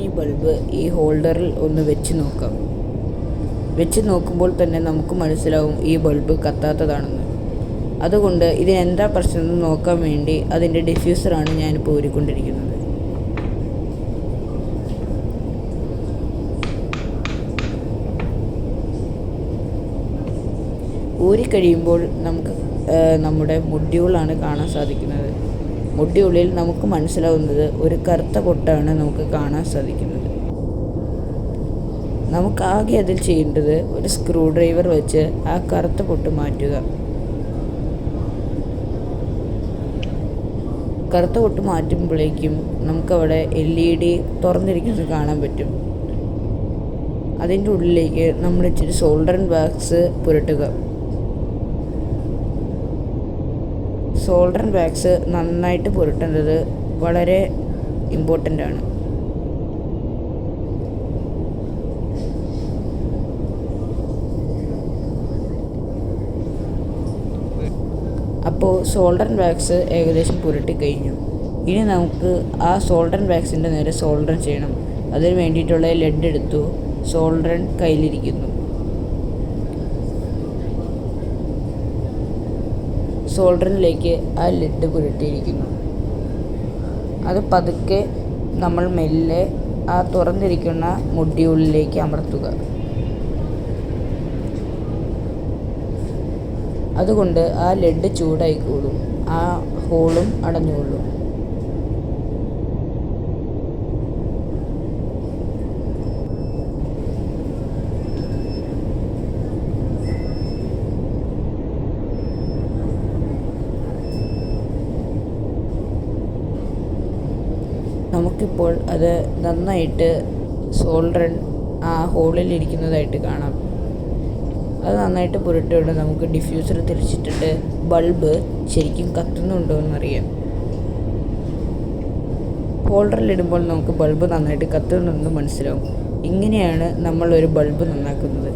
ഈ ബൾബ് ഈ ഹോൾഡറിൽ ഒന്ന് വെച്ച് നോക്കുമ്പോൾ തന്നെ നമുക്ക് മനസ്സിലാവും ഈ ബൾബ് കത്താത്തതാണെന്ന്. അതുകൊണ്ട് ഇതിനെന്താ പ്രശ്നമെന്ന് നോക്കാൻ വേണ്ടി അതിൻ്റെ ഡിഫ്യൂസറാണ് ഞാനിപ്പോൾ ഊരിക്കൊണ്ടിരിക്കുന്നത്. ഊരിക്കഴിയുമ്പോൾ നമുക്ക് നമ്മുടെ മൊഡ്യൂളാണ് കാണാൻ സാധിക്കുന്നത്. മൊഡ്യൂളിൽ നമുക്ക് മനസ്സിലാവുന്നത് ഒരു കറുത്ത പൊട്ടാണ് നമുക്ക് കാണാൻ സാധിക്കുന്നത്. നമുക്കാകെ അതിൽ ചെയ്യേണ്ടത് ഒരു സ്ക്രൂ ഡ്രൈവർ വെച്ച് ആ കറുത്ത പൊട്ട് മാറ്റുക. കറുത്ത പൊട്ട് മാറ്റുമ്പോഴേക്കും നമുക്കവിടെ LED തുറന്നിരിക്കുന്നത് കാണാൻ പറ്റും. അതിൻ്റെ ഉള്ളിലേക്ക് നമ്മൾ ഇച്ചിരി സോൾഡറിങ് വാക്സ് പുരട്ടുക. സോൾഡറിങ് വാക്സ് നന്നായിട്ട് പുരട്ടുന്നത് വളരെ ഇമ്പോർട്ടൻ്റ് ആണ്. അപ്പോൾ സോൾഡറിങ് വാക്സ് ഏകദേശം പുരട്ടി കഴിഞ്ഞു. ഇനി നമുക്ക് ആ സോൾഡറിങ് വാക്സിൻ്റെ നേരെ സോൾഡർ ചെയ്യണം. അതിന് വേണ്ടിയിട്ടുള്ള ലെഡ് എടുത്തു. സോൾഡറിങ് കയ്യിലിരിക്കുന്നു. സോൾഡറിലേക്ക് ആ ലെഡ് പുരട്ടിയിരിക്കുന്നു. അത് പതുക്കെ നമ്മൾ മെല്ലെ ആ തുറന്നിരിക്കുന്ന മൊഡ്യൂളിലേക്ക് അമർത്തുക. അതുകൊണ്ട് ആ ലെഡ് ചൂടായിക്കോളും, ആ ഹോളും അടഞ്ഞുകൊള്ളും. നമുക്കിപ്പോൾ അത് നന്നായിട്ട് സോൾഡറിങ് ആ ഹോളിലിരിക്കുന്നതായിട്ട് കാണാം. അത് നന്നായിട്ട് പുരട്ടിയിട്ട് നമുക്ക് ഡിഫ്യൂസർ തിരിച്ചിട്ടിട്ട് ബൾബ് ശരിക്കും കത്തുന്നുണ്ടോ എന്നറിയാം. ഹോൾഡറിലിടുമ്പോൾ നമുക്ക് ബൾബ് നന്നായിട്ട് കത്തുന്നുണ്ടെന്ന് മനസ്സിലാവും. ഇങ്ങനെയാണ് നമ്മളൊരു ബൾബ് നന്നാക്കുന്നത്.